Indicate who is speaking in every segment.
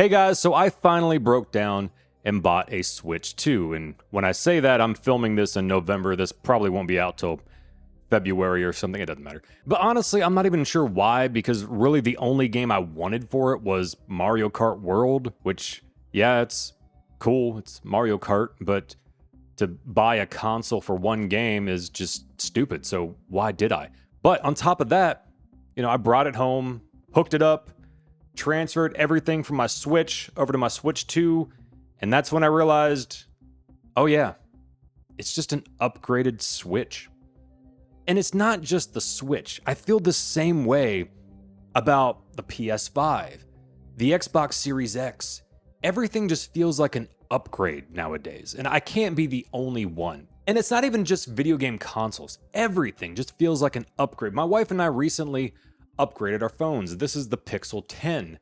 Speaker 1: Hey guys, so I finally broke down and bought a Switch 2. And when I say that, I'm filming this in November. This probably won't be out till February or something. It doesn't matter. But honestly, I'm not even sure why, because really the only game I wanted for it was Mario Kart World, which, yeah, it's cool. It's Mario Kart, but to buy a console for one game is just stupid. So why did I? But on top of that, I brought it home, hooked it up, transferred everything from my Switch over to my Switch 2, and that's when I realized, oh yeah, it's just an upgraded Switch. And it's not just the Switch. I feel the same way about the PS5, the Xbox Series X. Everything just feels like an upgrade nowadays, and I can't be the only one. And it's not even just video game consoles. Everything just feels like an upgrade. My wife and I recently upgraded our phones. This is the Pixel 10.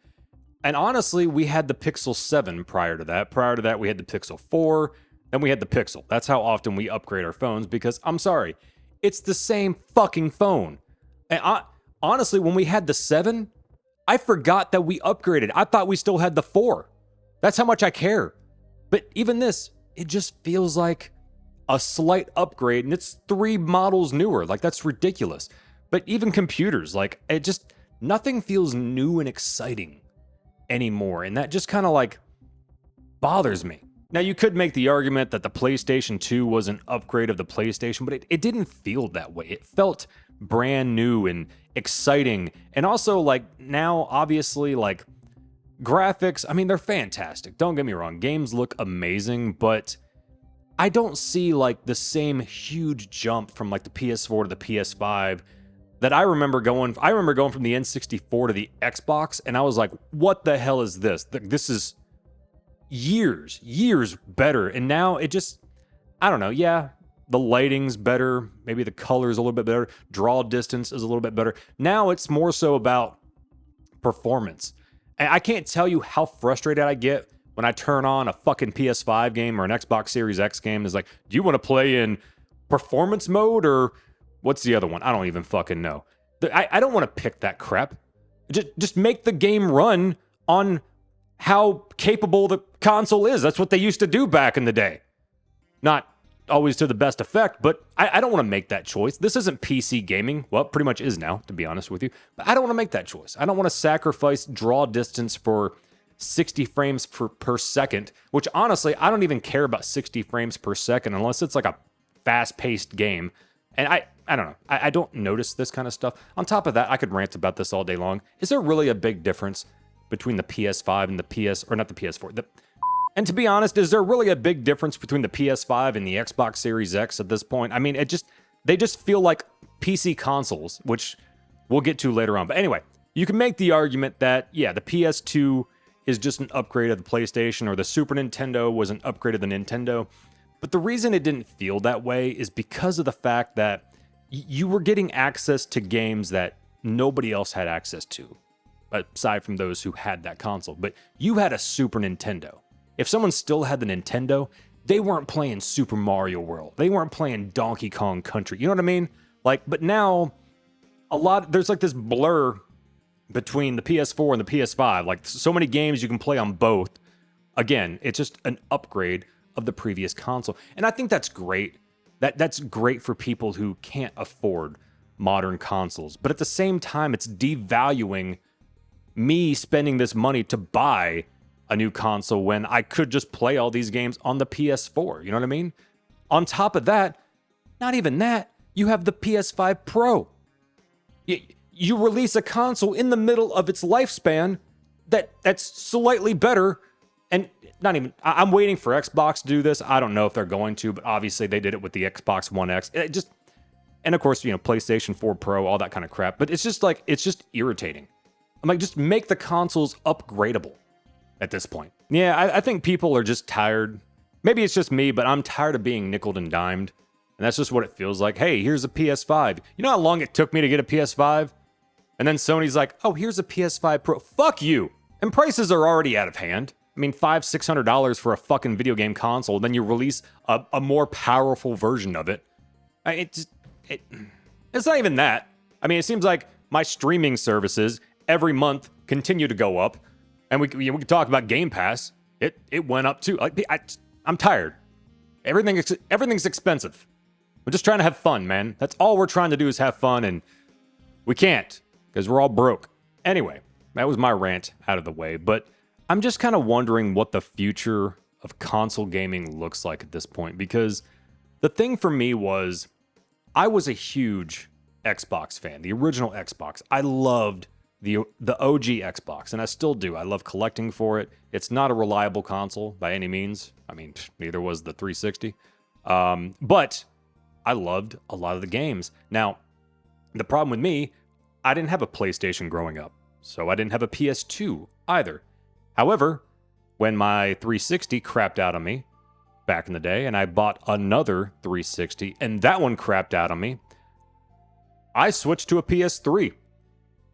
Speaker 1: And honestly, we had the Pixel 7 prior to that. Prior to that, we had the Pixel 4, then we had the Pixel. That's how often we upgrade our phones because, I'm sorry, it's the same fucking phone. And honestly, when we had the 7, I forgot that we upgraded. I thought we still had the 4. That's how much I care. But even this, it just feels like a slight upgrade, and it's 3 models newer. Like, that's ridiculous. But even computers, like, it just, nothing feels new and exciting anymore. And that just kind of like bothers me. Now, you could make the argument that the PlayStation 2 was an upgrade of the PlayStation, but it didn't feel that way. It felt brand new and exciting. And also, like, now, obviously, like, graphics, I mean, they're fantastic. Don't get me wrong. Games look amazing, but I don't see, like, the same huge jump from, like, the PS4 to the PS5 that I remember going from the N64 to the Xbox, and I was like, what the hell is this? This is years better. And now it just, I don't know, yeah, the lighting's better, maybe the color's a little bit better, draw distance is a little bit better. Now it's more so about performance. And I can't tell you how frustrated I get when I turn on a fucking PS5 game or an Xbox Series X game. It's like, do you want to play in performance mode or what's the other one? I don't even fucking know. I don't want to pick that crap. Just make the game run on how capable the console is. That's what they used to do back in the day. Not always to the best effect, but I don't want to make that choice. This isn't PC gaming. Well, it pretty much is now, to be honest with you. But I don't want to make that choice. I don't want to sacrifice draw distance for 60 frames per second, which honestly, I don't even care about 60 frames per second unless it's like a fast-paced game. And I don't know. I don't notice this kind of stuff. On top of that, I could rant about this all day long. Is there really a big difference between the PS5 and the not the PS4? And to be honest, is there really a big difference between the PS5 and the Xbox Series X at this point? I mean, they just feel like PC consoles, which we'll get to later on. But anyway, you can make the argument that, yeah, the PS2 is just an upgrade of the PlayStation, or the Super Nintendo was an upgrade of the Nintendo. But the reason it didn't feel that way is because of the fact that you were getting access to games that nobody else had access to, aside from those who had that console. But you had a Super Nintendo. If someone still had the Nintendo, they weren't playing Super Mario World. They weren't playing Donkey Kong Country. You know what I mean? Like, but now, there's like this blur between the PS4 and the PS5. Like, so many games you can play on both. Again, it's just an upgrade of the previous console. And I think that's great. That's great for people who can't afford modern consoles. But at the same time, it's devaluing me spending this money to buy a new console when I could just play all these games on the PS4. You know what I mean? On top of that, not even that, you have the PS5 Pro. You release a console in the middle of its lifespan that's slightly better. And not even, I'm waiting for Xbox to do this. I don't know if they're going to, but obviously they did it with the Xbox One X. And of course, PlayStation 4 Pro, all that kind of crap. But it's just irritating. I'm like, just make the consoles upgradable at this point. Yeah, I think people are just tired. Maybe it's just me, but I'm tired of being nickeled and dimed. And that's just what it feels like. Hey, here's a PS5. You know how long it took me to get a PS5? And then Sony's like, oh, here's a PS5 Pro. Fuck you. And prices are already out of hand. I mean, $500-$600 for a fucking video game console, then you release a more powerful version of it. It's not even that. I mean, it seems like my streaming services every month continue to go up. And we can talk about Game Pass. It went up too. Like I'm tired. Everything's expensive. We're just trying to have fun, man. That's all we're trying to do is have fun, and we can't because we're all broke. Anyway, that was my rant out of the way. But I'm just kind of wondering what the future of console gaming looks like at this point, because the thing for me was I was a huge Xbox fan, the original Xbox. I loved the OG Xbox, and I still do. I love collecting for it. It's not a reliable console by any means. I mean, neither was the 360. But I loved a lot of the games. Now, the problem with me, I didn't have a PlayStation growing up, so I didn't have a PS2 either. However, when my 360 crapped out on me back in the day, and I bought another 360, and that one crapped out on me, I switched to a PS3.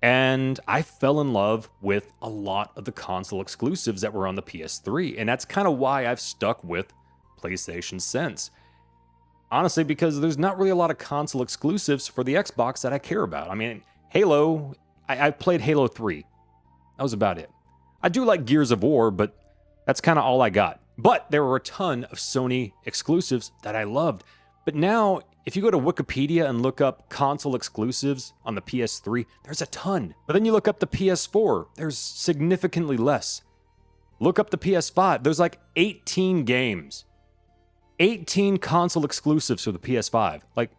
Speaker 1: And I fell in love with a lot of the console exclusives that were on the PS3. And that's kind of why I've stuck with PlayStation since. Honestly, because there's not really a lot of console exclusives for the Xbox that I care about. I mean, Halo, I've played Halo 3. That was about it. I do like Gears of War, but that's kind of all I got. But there were a ton of Sony exclusives that I loved. But now, if you go to Wikipedia and look up console exclusives on the PS3, there's a ton. But then you look up the PS4, there's significantly less. Look up the PS5, there's like 18 games. 18 console exclusives for the PS5. Like,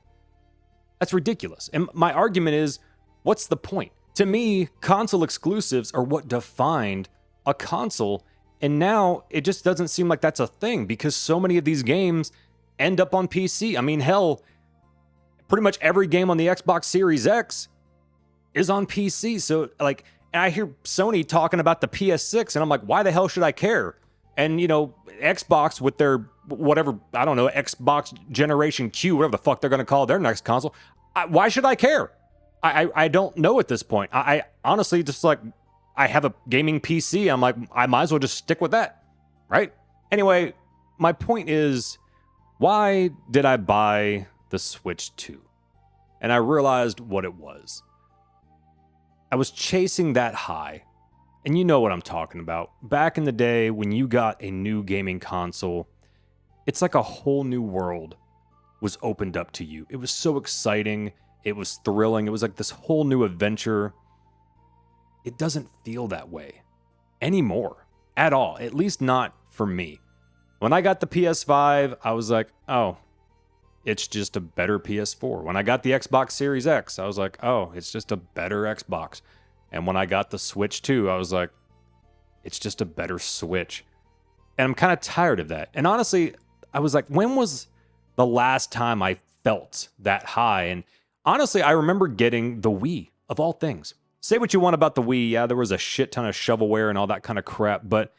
Speaker 1: that's ridiculous. And my argument is, what's the point? To me, console exclusives are what defined a console, and now it just doesn't seem like that's a thing because so many of these games end up on PC. I mean, hell, pretty much every game on the Xbox Series X is on PC. So, like, and I hear Sony talking about the PS6, and I'm like, why the hell should I care? And, you know, Xbox with their whatever, I don't know, Xbox Generation Q, whatever the fuck they're going to call their next console. Why should I care? I don't know at this point. I honestly just like, I have a gaming PC. I'm like, I might as well just stick with that, right? Anyway, my point is, why did I buy the Switch 2? And I realized what it was. I was chasing that high. And you know what I'm talking about. Back in the day when you got a new gaming console, it's like a whole new world was opened up to you. It was so exciting. It was thrilling. It was like this whole new adventure. It doesn't feel that way anymore at all, at least not for me. When I got the PS5, I was like, oh, it's just a better PS4. When I got the Xbox Series X, I was like, oh, it's just a better Xbox. And when I got the Switch 2, I was like, it's just a better Switch. And I'm kind of tired of that. And honestly, I was like, when was the last time I felt that high? And honestly, I remember getting the Wii, of all things. Say what you want about the Wii. Yeah, there was a shit ton of shovelware and all that kind of crap. But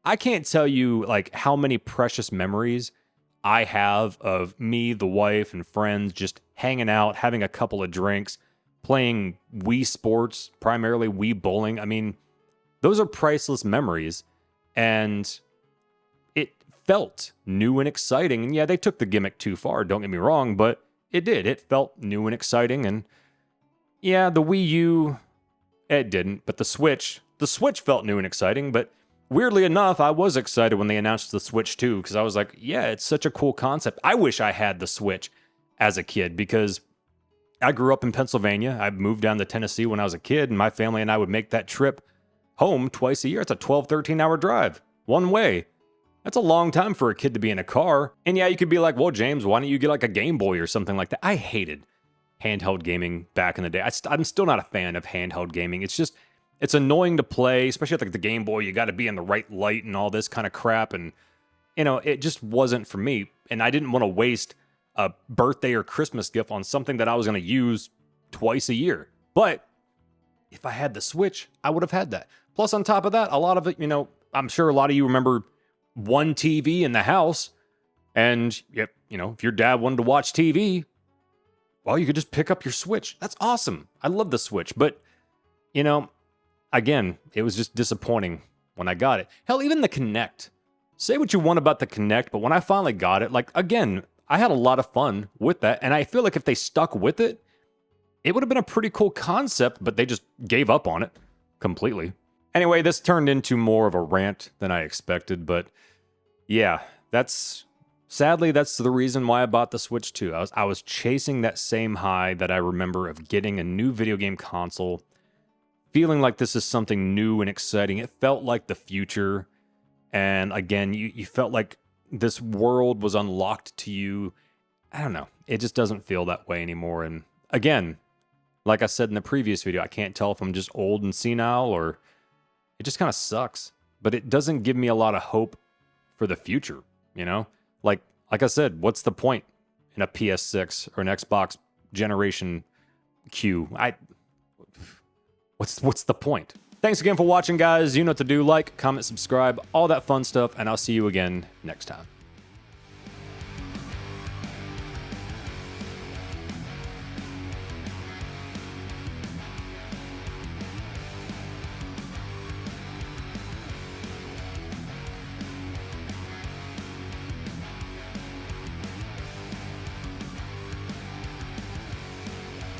Speaker 1: I can't tell you like how many precious memories I have of me, the wife, and friends just hanging out, having a couple of drinks, playing Wii Sports, primarily Wii Bowling. I mean, those are priceless memories, and it felt new and exciting. And yeah, they took the gimmick too far, don't get me wrong, but it did. It felt new and exciting, and yeah, the Wii U, it didn't, but the Switch felt new and exciting, but weirdly enough, I was excited when they announced the Switch 2, because I was like, yeah, it's such a cool concept. I wish I had the Switch as a kid, because I grew up in Pennsylvania. I moved down to Tennessee when I was a kid, and my family and I would make that trip home twice a year. It's a 12, 13-hour drive, one way. That's a long time for a kid to be in a car. And yeah, you could be like, well, James, why don't you get like a Game Boy or something like that? I hated handheld gaming back in the day. I'm still not a fan of handheld gaming. It's just, it's annoying to play, especially with like the Game Boy. You got to be in the right light and all this kind of crap. And, you know, it just wasn't for me. And I didn't want to waste a birthday or Christmas gift on something that I was going to use twice a year. But if I had the Switch, I would have had that. Plus, on top of that, a lot of it, you know, I'm sure a lot of you remember one TV in the house. And, you know, if your dad wanted to watch TV, well, you could just pick up your Switch. That's awesome. I love the Switch. But, you know, again, it was just disappointing when I got it. Hell, even the Kinect. Say what you want about the Kinect, but when I finally got it, like, again, I had a lot of fun with that. And I feel like if they stuck with it, it would have been a pretty cool concept, but they just gave up on it completely. Anyway, this turned into more of a rant than I expected, but yeah, sadly that's the reason why I bought the Switch 2. I was chasing that same high that I remember of getting a new video game console, feeling like this is something new and exciting. It felt like the future, and again, you felt like this world was unlocked to you. I don't know. It just doesn't feel that way anymore. And again, like I said in the previous video, I can't tell if I'm just old and senile or it just kind of sucks. But it doesn't give me a lot of hope for the future, you know? Like I said, what's the point in a PS6 or an Xbox generation queue? What's the point? Thanks again for watching, guys. You know what to do. Like, comment, subscribe, all that fun stuff, and I'll see you again next time.